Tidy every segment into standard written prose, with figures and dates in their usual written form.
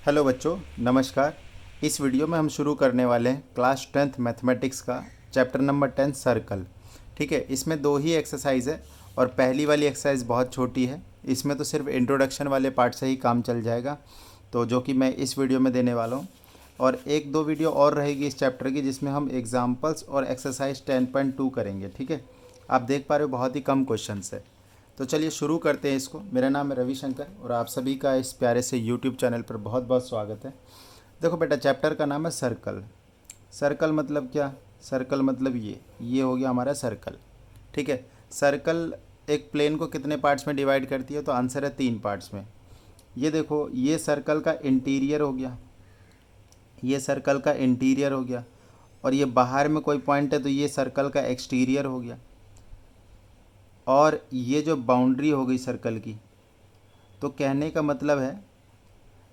Hello बच्चों, नमस्कार। इस वीडियो में हम शुरू करने वाले हैं क्लास 10th मैथमेटिक्स का चैप्टर नंबर 10 सर्कल। ठीक है, इसमें दो ही एक्सरसाइज है और पहली वाली एक्सरसाइज बहुत छोटी है। इसमें तो सिर्फ इंट्रोडक्शन वाले पार्ट से ही काम चल जाएगा, तो जो कि मैं इस वीडियो में देने वाला हूँ। और एक दो वीडियो और रहेगी इस चैप्टर की, जिसमें हम एग्जाम्पल्स और एक्सरसाइज 10.2 करेंगे। ठीक है, आप देख पा रहे हो बहुत ही कम क्वेश्चन है। तो चलिए शुरू करते हैं इसको। मेरा नाम है रविशंकर और आप सभी का इस प्यारे से यूट्यूब चैनल पर बहुत बहुत स्वागत है। देखो बेटा, चैप्टर का नाम है सर्कल। सर्कल मतलब क्या? सर्कल मतलब ये हो गया हमारा सर्कल। ठीक है, सर्कल एक प्लेन को कितने पार्ट्स में डिवाइड करती है? तो आंसर है 3 पार्ट्स में। ये देखो, ये सर्कल का इंटीरियर हो गया, ये सर्कल का इंटीरियर हो गया, और ये बाहर में कोई पॉइंट है तो ये सर्कल का एक्सटीरियर हो गया। और ये जो बाउंड्री हो गई सर्कल की, तो कहने का मतलब है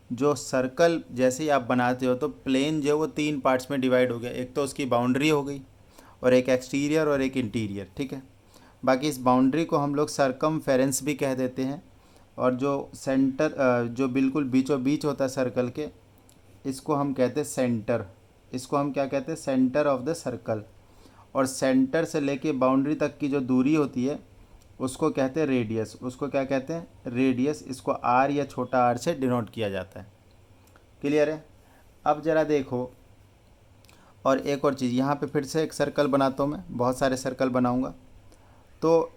जो सर्कल जैसे ही आप बनाते हो तो प्लेन जो है वो 3 पार्ट्स में डिवाइड हो गया। एक तो उसकी बाउंड्री हो गई, और एक एक्सटीरियर और एक इंटीरियर। ठीक है, बाकी इस बाउंड्री को हम लोग सरकमफेरेंस भी कह देते हैं। और जो सेंटर जो बिल्कुल बीचों बीच होता है सर्कल के, इसको हम कहते हैं सेंटर। इसको हम क्या कहते हैं? Centre of the circle. और सेंटर से लेके बाउंड्री तक की जो दूरी होती है उसको कहते हैं रेडियस। उसको क्या कहते हैं? रेडियस। इसको आर या छोटा आर से डिनोट किया जाता है। क्लियर है? अब ज़रा देखो, और एक और चीज़, यहाँ पे फिर से एक सर्कल बनाता हूँ मैं, बहुत सारे सर्कल बनाऊँगा। तो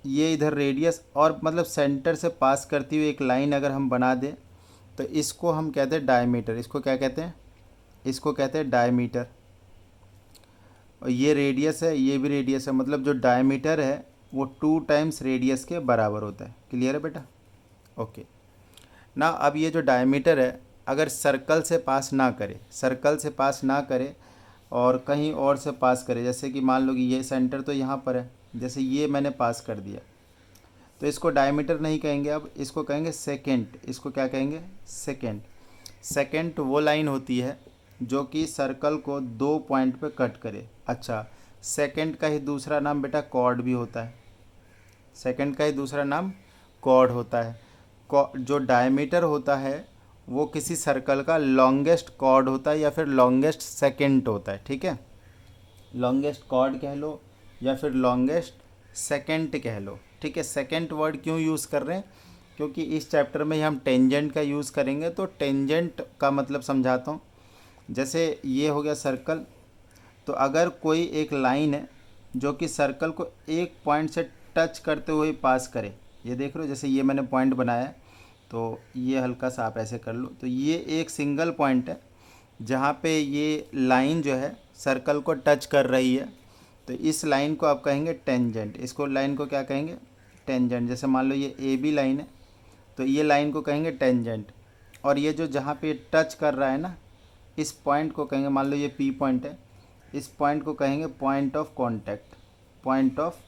ये इधर रेडियस और मतलब सेंटर से पास करती हुई एक लाइन अगर हम बना दें तो इसको हम कहते हैं डायमीटर। इसको क्या कहते हैं? इसको कहते हैं डायमीटर। और ये रेडियस है, ये भी रेडियस है, मतलब जो डायमीटर है वो 2 टाइम्स रेडियस के बराबर होता है। क्लियर है बेटा? ओके ना। अब ये जो डायमीटर है, अगर सर्कल से पास ना करे, सर्कल से पास ना करे और कहीं और से पास करे, जैसे कि मान लो कि ये सेंटर तो यहाँ पर है, जैसे ये मैंने पास कर दिया, तो इसको डायमीटर नहीं कहेंगे, अब इसको कहेंगे सेकेंड। इसको क्या कहेंगे? सेकेंड। सेकेंड वो लाइन होती है जो कि सर्कल को 2 पॉइंट पे कट करे। अच्छा, सेकेंड का ही दूसरा नाम बेटा कॉर्ड भी होता है। सेकेंड का ही दूसरा नाम कॉर्ड होता है। जो डायमीटर होता है वो किसी सर्कल का लॉन्गेस्ट कॉर्ड होता है या फिर लॉन्गेस्ट सेकेंड होता है। ठीक है, लॉन्गेस्ट कॉर्ड कह लो या फिर लॉन्गेस्ट सेकेंड कह लो। ठीक है, सेकेंड वर्ड क्यों यूज़ कर रहे हैं? क्योंकि इस चैप्टर में हम टेंजेंट का यूज़ करेंगे, तो टेंजेंट का मतलब समझाता हूँ। जैसे ये हो गया सर्कल, तो अगर कोई एक लाइन है जो कि सर्कल को एक पॉइंट से टच करते हुए पास करे, ये देख रहे हो, जैसे ये मैंने पॉइंट बनाया है, तो ये हल्का सा आप ऐसे कर लो, तो ये एक सिंगल पॉइंट है जहाँ पे ये लाइन जो है सर्कल को टच कर रही है। तो इस लाइन को आप कहेंगे टेंजेंट। इसको लाइन को क्या कहेंगे? टेंजेंट। जैसे मान लो ये ए बी लाइन है, तो ये लाइन को कहेंगे टेंजेंट। और ये जो जहाँ पे टच कर रहा है ना, इस पॉइंट को कहेंगे, मान लो ये पी पॉइंट है, इस पॉइंट को कहेंगे point of contact. Point of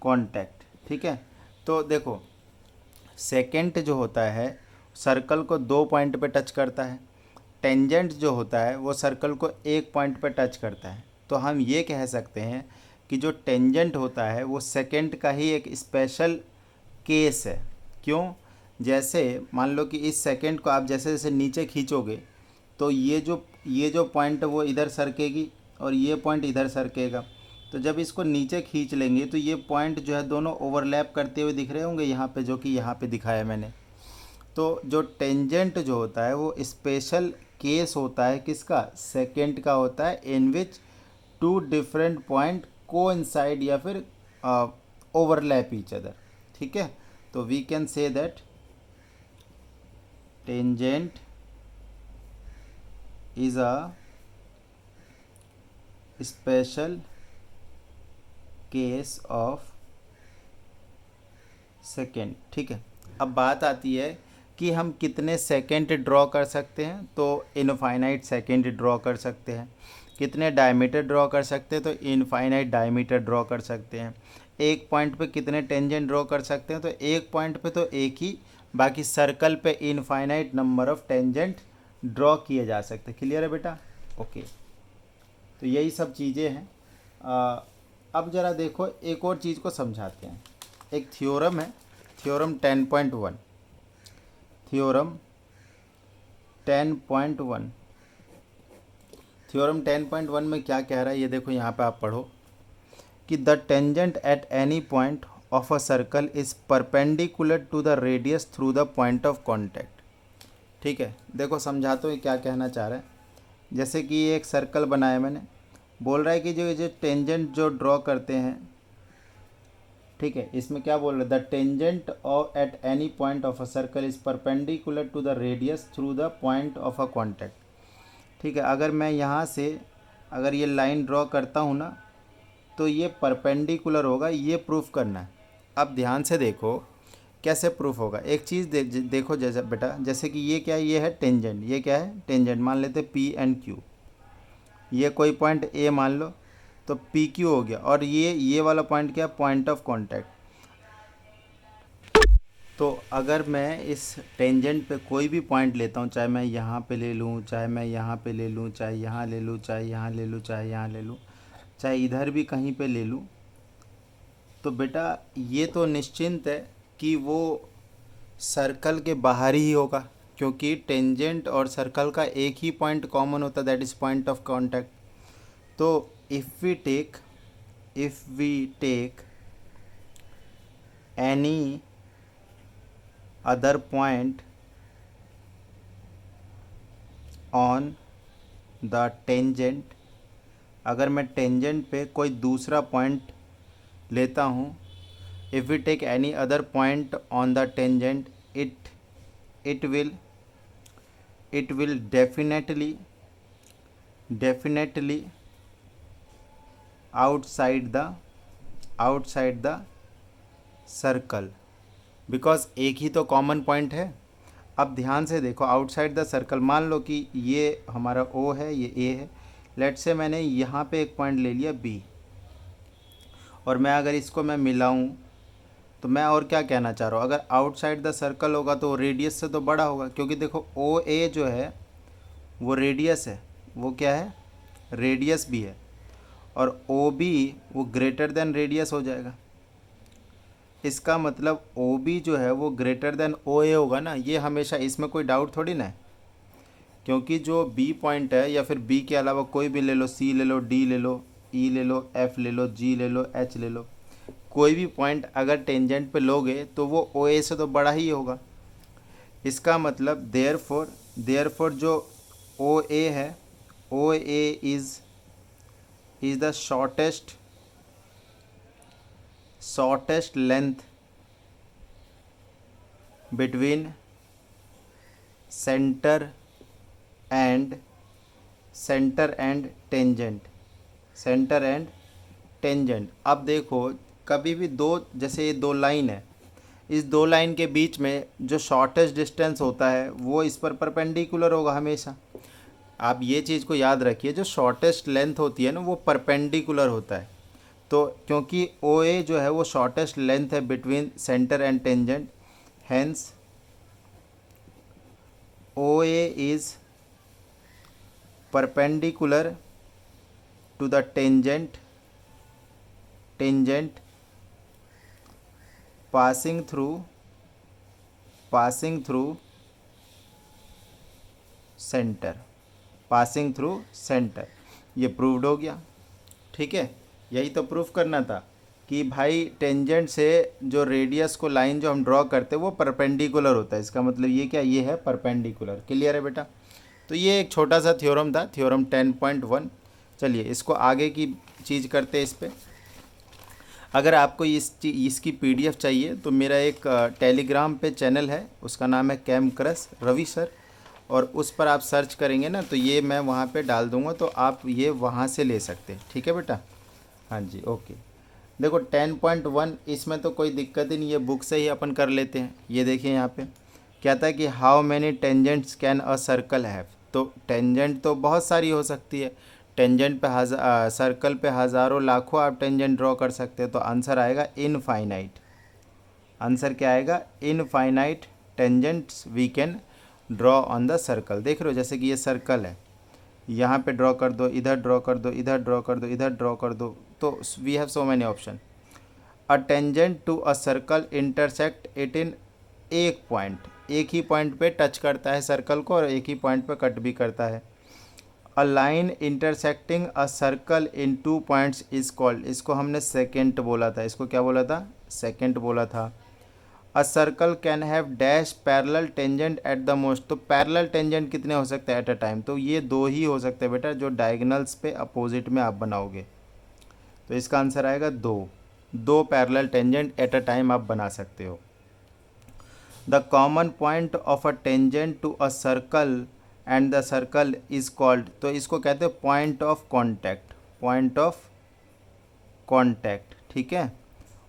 contact. ठीक है, तो देखो, सेकेंड जो होता है सर्कल को 2 पॉइंट पे टच करता है। टेंजेंट जो होता है वो सर्कल को एक पॉइंट पे टच करता है। तो हम ये कह सकते हैं कि जो टेंजेंट होता है वो सेकेंड का ही एक स्पेशल केस है। क्यों? जैसे मान लो कि इस सेकेंड को आप जैसे जैसे नीचे खींचोगे तो ये जो पॉइंट है वो इधर सरकेगी और ये पॉइंट इधर सरकेगा। तो जब इसको नीचे खींच लेंगे तो ये पॉइंट जो है दोनों ओवरलैप करते हुए दिख रहे होंगे यहाँ पे, जो कि यहाँ पे दिखाया मैंने। तो जो टेंजेंट जो होता है वो स्पेशल केस होता है किसका? सेकेंड का होता है, in which 2 different point coincide या फिर ओवरलैप ईच अदर। ठीक है, तो we can say that tangent is a special case of secant. ठीक है, अब बात आती है कि हम कितने सेकेंड ड्रॉ कर सकते हैं। तो इनफाइनाइट सेकेंड ड्रॉ कर सकते हैं। कितने डायमीटर ड्रॉ कर सकते हैं? तो इनफाइनाइट डायमीटर ड्रॉ कर सकते हैं। एक पॉइंट पे कितने टेंजेंट ड्रॉ कर सकते हैं? तो एक पॉइंट पे तो एक ही, बाकी सर्कल पे infinite number of tangent draw किए जा सकते हैं। क्लियर है बेटा? ओके, तो यही सब चीज़ें हैं। अब ज़रा देखो, एक और चीज़ को समझाते हैं। एक थ्योरम है, थ्योरम 10.1। थ्योरम 10.1 थ्योरम 10.1 में क्या कह रहा है ये देखो, यहाँ पे आप पढ़ो कि the tangent at any point of a circle is perpendicular to the radius through the point of contact. ठीक है, देखो समझाता हूँ ये क्या कहना चाह रहा है। जैसे कि ये एक सर्कल बनाया मैंने, बोल रहा है कि जो ये जो टेंजेंट जो ड्रॉ करते हैं, ठीक है, इसमें क्या बोल रहा है, the tangent of at any point of a circle is perpendicular to the radius through the point of a contact. ठीक है, अगर मैं यहाँ से अगर ये लाइन ड्रॉ करता हूँ ना, तो ये परपेंडिकुलर होगा, ये प्रूफ करना है। अब ध्यान से देखो कैसे प्रूफ होगा। एक चीज़ देखो जैसे बेटा, जैसे कि ये क्या है, ये है टेंजेंट, ये क्या है टेंजेंट, मान लेते पी एंड क्यू, ये कोई पॉइंट ए मान लो, तो पी क्यू हो गया, और ये वाला पॉइंट क्या है, पॉइंट ऑफ कॉन्टैक्ट। तो अगर मैं इस टेंजेंट पे कोई भी पॉइंट लेता हूँ, चाहे मैं यहाँ पे ले लूँ, चाहे मैं यहाँ पे ले लूँ, चाहे यहाँ ले लूँ, चाहे यहाँ ले लूँ, चाहे यहाँ ले लूँ, चाहे इधर भी कहीं पे ले लूँ, तो बेटा ये तो निश्चिंत है कि वो सर्कल के बाहर ही होगा, क्योंकि टेंजेंट और सर्कल का एक ही पॉइंट कॉमन होता है, that is point of contact. तो if we take any other point on the tangent, अगर मैं टेंजेंट पे कोई दूसरा पॉइंट लेता हूँ, if we take any other point on the tangent, it will definitely outside the circle, because एक ही तो कॉमन पॉइंट है। अब ध्यान से देखो, आउटसाइड द सर्कल, मान लो कि ये हमारा O है, ये A है, लेट से मैंने यहाँ पे एक पॉइंट ले लिया B, और मैं अगर इसको मैं मिलाऊं, तो मैं और क्या कहना चाह रहा हूँ, अगर आउटसाइड द सर्कल होगा तो रेडियस से तो बड़ा होगा, क्योंकि देखो ओ ए जो है वो रेडियस है, वो क्या है, रेडियस भी है, और ओ बी वो ग्रेटर देन रेडियस हो जाएगा। इसका मतलब ओ बी जो है वो ग्रेटर देन ओ ए होगा ना, ये हमेशा, इसमें कोई डाउट थोड़ी ना है, क्योंकि जो बी पॉइंट है, या फिर बी के अलावा कोई भी ले लो, सी ले लो, डी ले लो, ई ले लो, एफ ले लो, जी ले लो, एच ले लो, कोई भी पॉइंट अगर टेंजेंट पे लोगे तो वो ओ ए से तो बड़ा ही होगा। इसका मतलब देयरफॉर जो ओ ए है, O A is the shortest length between centre and tangent. अब देखो कभी भी दो, जैसे ये दो लाइन है, इस दो लाइन के बीच में जो शॉर्टेस्ट डिस्टेंस होता है वो इस पर परपेंडिकुलर होगा हमेशा। आप ये चीज़ को याद रखिए, जो शॉर्टेस्ट लेंथ होती है ना वो परपेंडिकुलर होता है। तो क्योंकि ओ ए जो है वो शॉर्टेस्ट लेंथ है between centre and tangent, hence O A is perpendicular to the tangent passing through centre. ये प्रूव्ड हो गया। ठीक है, यही तो प्रूफ करना था कि भाई टेंजेंट से जो रेडियस को लाइन जो हम ड्रॉ करते हैं वो परपेंडिकुलर होता है। इसका मतलब ये क्या, ये है परपेंडिकुलर। क्लियर है बेटा? तो ये एक छोटा सा थ्योरम था, थ्योरम 10.1। चलिए इसको आगे की चीज़ करते हैं इस पर। अगर आपको इसकी पीडीएफ चाहिए तो मेरा एक टेलीग्राम पे चैनल है, उसका नाम है कैम क्रश रवि सर, और उस पर आप सर्च करेंगे ना तो ये मैं वहाँ पे डाल दूँगा, तो आप ये वहाँ से ले सकते हैं। ठीक है बेटा? हाँ जी, ओके। देखो 10.1 इसमें तो कोई दिक्कत ही नहीं है, बुक से ही अपन कर लेते हैं। ये देखिए यहाँ पे कहता है कि how many tangents can a circle have. तो टेंजेंट तो बहुत सारी हो सकती है, टेंजेंट पे सर्कल पे हज़ारों लाखों आप टेंजेंट ड्रॉ कर सकते हैं। तो आंसर आएगा इनफाइनाइट। आंसर क्या आएगा? Infinite tangents we can draw on the circle. देख रहे हो, जैसे कि ये सर्कल है, यहाँ पे ड्रॉ कर दो, इधर ड्रॉ कर दो, इधर ड्रॉ कर दो, इधर ड्रॉ कर दो, तो we have so many option. A tangent to a circle intersect it in एक पॉइंट। एक ही पॉइंट पे टच करता है सर्कल को और एक ही पॉइंट पे कट भी करता है। A line intersecting a circle in 2 points is called, इसको हमने सेकेंड बोला था, इसको क्या बोला था, सेकेंड बोला था। A circle can have dash parallel tangent at the most, तो पैरेलल टेंजेंट कितने हो सकते हैं एट अ टाइम, तो ये 2 ही हो सकते हैं बेटा जो डायगोनल्स पे अपोजिट में आप बनाओगे। तो इसका आंसर आएगा 2 parallel tangent at a time आप बना सकते हो। The common point of a tangent to a circle and the circle is called, तो इसको कहते हैं point of contact, point of contact. ठीक है,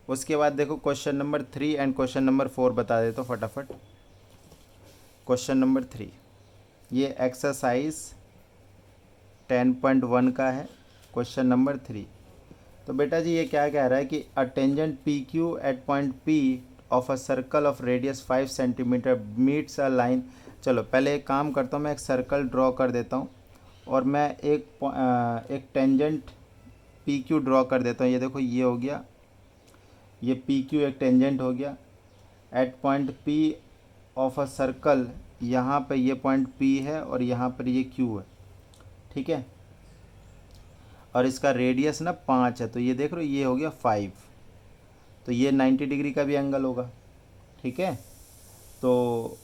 उसके बाद देखो question number 3 and question number 4 बता देता हूँ फटाफट। क्वेश्चन नंबर 3, ये एक्सरसाइज 10.1 का है, क्वेश्चन नंबर 3। तो बेटा जी ये क्या कह रहा है कि a tangent P Q at point P of a circle of radius 5 centimetre meets a line. चलो पहले एक काम करता हूँ, मैं एक सर्कल ड्रॉ कर देता हूँ और मैं एक टेंजेंट पी क्यू ड्रॉ कर देता हूँ। ये देखो ये हो गया, ये पी क्यू एक टेंजेंट हो गया at point P of a circle, यहाँ पे ये पॉइंट पी है और यहाँ पर ये क्यू है। ठीक है, और इसका रेडियस ना 5 है, तो ये देख रहे हो ये हो गया 5, तो ये 90 डिग्री का भी एंगल होगा। ठीक है, तो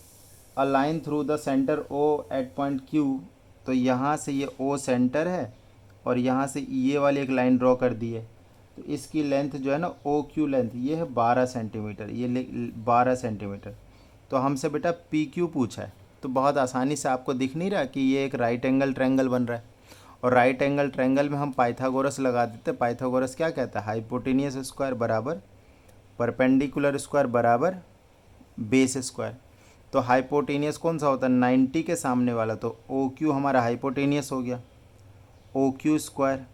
a line through the centre O at point Q, तो यहाँ से ये ओ सेंटर है और यहाँ से ये वाली एक लाइन ड्रॉ कर दी है, तो इसकी लेंथ जो है ना ओ क्यू लेंथ ये है 12 सेंटीमीटर, ये 12 सेंटीमीटर। तो हमसे बेटा पी क्यू पूछा है, तो बहुत आसानी से आपको दिख नहीं रहा कि ये एक राइट एंगल ट्रायंगल बन रहा है, और राइट एंगल ट्रायंगल में हम पाइथागोरस लगा देते। पाइथागोरस क्या कहता है, हाइपोटेनियस स्क्वायर बराबर परपेंडिकुलर स्क्वायर बराबर बेस स्क्वायर। तो हाइपोटेनियस कौन सा होता है, 90 के सामने वाला, तो ओ क्यू हमारा हाइपोटेनियस हो गया, ओ क्यू स्क्वायर।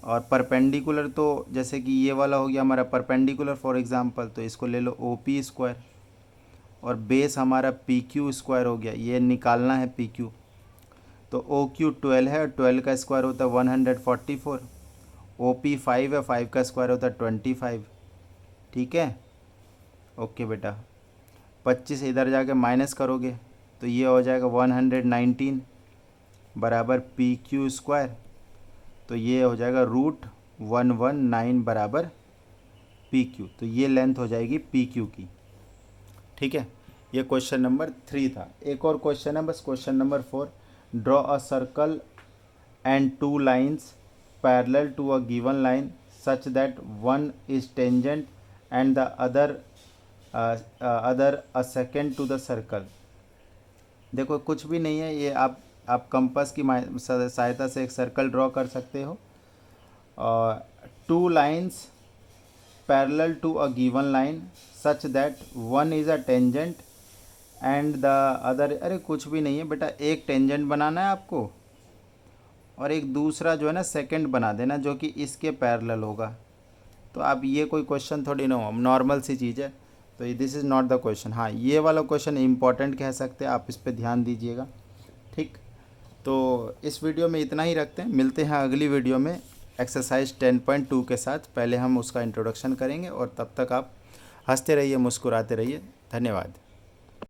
और परपेंडिकुलर तो जैसे कि ये वाला हो गया हमारा परपेंडिकुलर फॉर एग्जांपल, तो इसको ले लो ओ पी स्क्वायर। और बेस हमारा पी क्यू स्क्वायर हो गया, ये निकालना है पी क्यू। तो ओ क्यू 12 है और 12 का स्क्वायर होता है 144, ओ पी 5 है, 5 का स्क्वायर होता है 25। ठीक है, ओके बेटा, 25 इधर जाके माइनस करोगे तो ये हो जाएगा 119 बराबर पी क्यू स्क्वायर, तो ये हो जाएगा √119 बराबर पी क्यू, तो ये लेंथ हो जाएगी पी क्यू की। ठीक है, ये क्वेश्चन नंबर 3 था। एक और क्वेश्चन है बस, question number 4, draw a circle and 2 lines parallel to a given line such that one is tangent and the other a secant to the circle. देखो कुछ भी नहीं है, ये आप कंपास की सहायता से एक सर्कल ड्रॉ कर सकते हो। 2 lines parallel to a given line such that one is a tangent and the other, अरे कुछ भी नहीं है बेटा, एक टेंजेंट बनाना है आपको और एक दूसरा जो है ना सेकंड बना देना जो कि इसके पैरेलल होगा। तो आप ये कोई क्वेश्चन थोड़ी ना हो, नॉर्मल सी चीज़ है, तो this is not the question. हाँ ये वाला क्वेश्चन इंपॉर्टेंट कह सकते हैं, आप इस पर ध्यान दीजिएगा। ठीक, तो इस वीडियो में इतना ही रखते हैं, मिलते हैं अगली वीडियो में एक्सरसाइज 10.2 के साथ। पहले हम उसका इंट्रोडक्शन करेंगे और तब तक आप हंसते रहिए, मुस्कुराते रहिए। धन्यवाद।